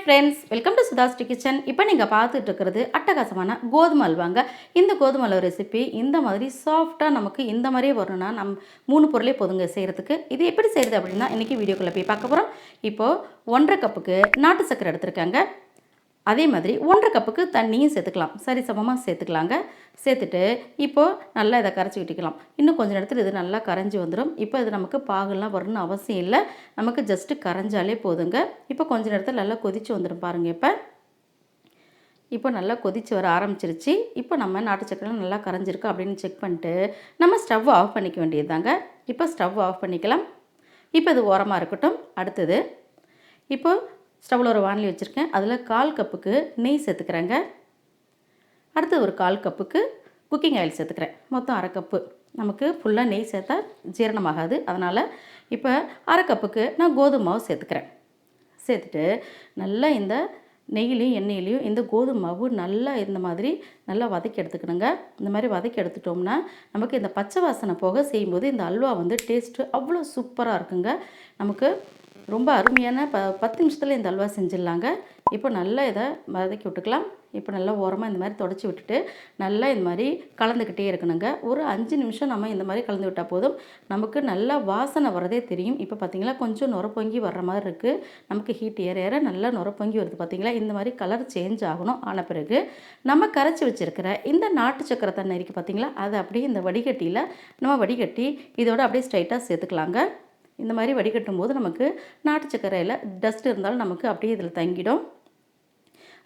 Friends, welcome to SudhaSri kitchen. இப்போ நீங்கள் பார்த்துட்டு இருக்கிறது அட்டகாசமான கோதுமை அல்வாங்க. இந்த கோதுமை அல்வா ரெசிபி இந்த மாதிரி சாஃப்டாக நமக்கு இந்த மாதிரியே வரணும்னா மூணு பொருளே போதுங்க செய்கிறதுக்கு. இது எப்படி செய்கிறது அப்படின்னா இன்றைக்கி வீடியோக்குள்ளே போய் பார்க்க போகிறோம். இப்போது 1.5 கப்புக்கு நாட்டு சர்க்கரை எடுத்துருக்காங்க. அதே மாதிரி 1.5 கப்புக்கு தண்ணியும் சேர்த்துக்கலாம். சரி சமமாக சேர்த்துக்கலாங்க. சேர்த்துட்டு இப்போது நல்லா இதை கரைச்சி விட்டுக்கலாம். இன்னும் கொஞ்சம் நேரத்தில் இது நல்லா கரைஞ்சி வந்துடும். இப்போ இது நமக்கு பாகுலாம் வரணும்னு அவசியம் இல்லை. நமக்கு ஜஸ்ட்டு கரைஞ்சாலே போதுங்க. இப்போ கொஞ்சம் நேரத்தில் நல்லா கொதித்து வந்துடும் பாருங்கள். இப்போ நல்லா கொதித்து வர ஆரம்பிச்சிருச்சு. இப்போ நம்ம நாட்டு சக்கரை நல்லா கரைஞ்சிருக்கு அப்படின்னு செக் பண்ணிட்டு நம்ம ஸ்டவ் ஆஃப் பண்ணிக்க வேண்டியது தாங்க. இப்போ ஸ்டவ் ஆஃப் பண்ணிக்கலாம். இப்போ இது ஓரமாக இருக்கட்டும். அடுத்தது இப்போ ஸ்டவ்வில் ஒரு வானலி வச்சுருக்கேன். அதில் 1/4 கப்புக்கு நெய் சேர்த்துக்கிறேங்க. அடுத்து ஒரு 1/4 கப்புக்கு குக்கிங் ஆயில் சேர்த்துக்கிறேன். மொத்தம் 1/2 கப்பு. நமக்கு ஃபுல்லாக நெய் சேர்த்தா ஜீரணமாகாது. அதனால் இப்போ 1/2 கப்புக்கு நான் கோதுமை மாவு சேர்த்துக்கிறேன். சேர்த்துட்டு நல்லா இந்த நெய்யிலையும் எண்ணெயிலையும் இந்த கோதுமை மாவு நல்லா இந்த மாதிரி நல்லா வதக்கி எடுத்துக்கணுங்க. இந்த மாதிரி வதக்கி எடுத்துட்டோம்னா நமக்கு இந்த பச்சை வாசனை போக செய்யும்போது இந்த அல்வா வந்து டேஸ்ட்டு அவ்வளோ சூப்பராக இருக்குங்க. நமக்கு ரொம்ப அருமையான 10 நிமிஷத்தில் இந்த அல்வா செஞ்சிடலாங்க. இப்போ நல்லா இதை வதக்கி விட்டுக்கலாம். இப்போ நல்லா ஓரமாக இந்த மாதிரி தொடச்சி விட்டுட்டு நல்லா இந்த மாதிரி கலந்துக்கிட்டே இருக்கணுங்க. ஒரு 5 நிமிஷம் நம்ம இந்த மாதிரி கலந்து விட்டால் போதும். நமக்கு நல்லா வாசனை வரதே தெரியும். இப்போ பார்த்திங்களா கொஞ்சம் நுர பொங்கி வர்ற மாதிரி இருக்குது. நமக்கு ஹீட் ஏற ஏற நல்லா நுர பொங்கி வருது பார்த்திங்களா. இந்த மாதிரி கலர் சேஞ்ச் ஆகணும். ஆன பிறகு நம்ம கரைச்சி வச்சுருக்கிற இந்த நாட்டு சக்கரை தண்ணி இருக்குது பார்த்திங்களா, அதை அப்படியே இந்த வடிகட்டியில் நம்ம வடிகட்டி இதோட அப்படியே ஸ்ட்ரைட்டாக சேர்த்துக்கலாங்க. இந்த மாதிரி வடிகட்டும் போது நமக்கு நாட்டு சக்கரையில் டஸ்ட் இருந்தாலும் நமக்கு அப்படியே இதில் தங்கிடும்.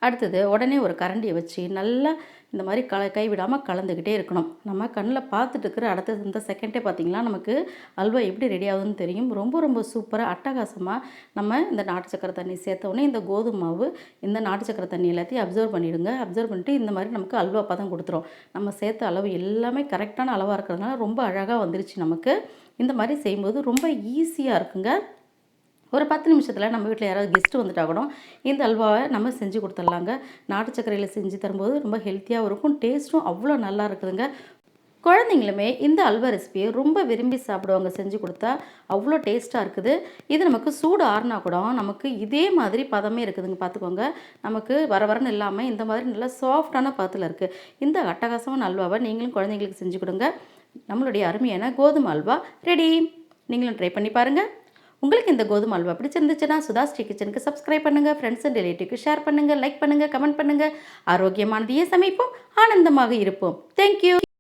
அடுத்தது உடனே ஒரு கரண்டியை வச்சு நல்லா இந்த மாதிரி கைவிடாமல் கலந்துக்கிட்டே இருக்கணும். நம்ம கண்ணில் பார்த்துட்டு இருக்கிற அடுத்தது இந்த செகண்டே பார்த்திங்கன்னா நமக்கு அல்வா எப்படி ரெடி ஆகுதுன்னு தெரியும். ரொம்ப ரொம்ப சூப்பராக அட்டகாசமாக நம்ம இந்த நாட்டு சக்கரை தண்ணி சேர்த்தோடனே இந்த கோதுமை மாவு இந்த நாட்டு சக்கரை தண்ணி எல்லாத்தையும் அப்சர்வ் பண்ணிவிடுங்க. அப்சர்வ் பண்ணிட்டு இந்த மாதிரி நமக்கு அல்வா பதம் கொடுத்துரும். நம்ம சேர்த்த அளவு எல்லாமே கரெக்டான அளவாக இருக்கிறதுனால ரொம்ப அழகாக வந்துருச்சு நமக்கு. இந்த மாதிரி செய்யும்போது ரொம்ப ஈஸியாக இருக்குங்க. ஒரு 10 நிமிஷத்தில் நம்ம வீட்டில் யாராவது கெஸ்ட்டு வந்துட்டால் கூட இந்த அல்வாவை நம்ம செஞ்சு கொடுத்துட்லாங்க. நாட்டு சர்க்கரையில் செஞ்சு தரும்போது ரொம்ப ஹெல்த்தியாகவும் இருக்கும். டேஸ்ட்டும் அவ்வளோ நல்லா இருக்குதுங்க. குழந்தைங்களுமே இந்த அல்வா ரெசிபியை ரொம்ப விரும்பி சாப்பிடுவாங்க. செஞ்சு கொடுத்தா அவ்வளோ டேஸ்ட்டாக இருக்குது. இது நமக்கு சூடு ஆறுனா கூட நமக்கு இதே மாதிரி பதமே இருக்குதுங்க. பார்த்துக்கோங்க, நமக்கு வரன்னு இல்லாமல் இந்த மாதிரி நல்லா சாஃப்டான பதத்தில் இருக்குது. இந்த அட்டகாசமான அல்வாவை நீங்களும் குழந்தைங்களுக்கு செஞ்சு கொடுங்க. நம்மளுடைய அருமையான கோதுமை அல்வா ரெடி. நீங்களும் ட்ரை பண்ணி பாருங்கள். உங்களுக்கு இந்த கோதுமை அல்வா பிடிச்சிருந்துச்சுன்னா SudhaSri கிச்சனுக்கு சப்ஸ்கிரைப் பண்ணுங்கள். ஃப்ரெண்ட்ஸ் அண்ட் ரிலேட்டிவ்க்கு ஷேர் பண்ணுங்கள், லைக் பண்ணுங்கள், கமெண்ட் பண்ணுங்கள். ஆரோக்கியமானதையே சமைப்போம், ஆனந்தமாக இருப்போம். தேங்க்யூ.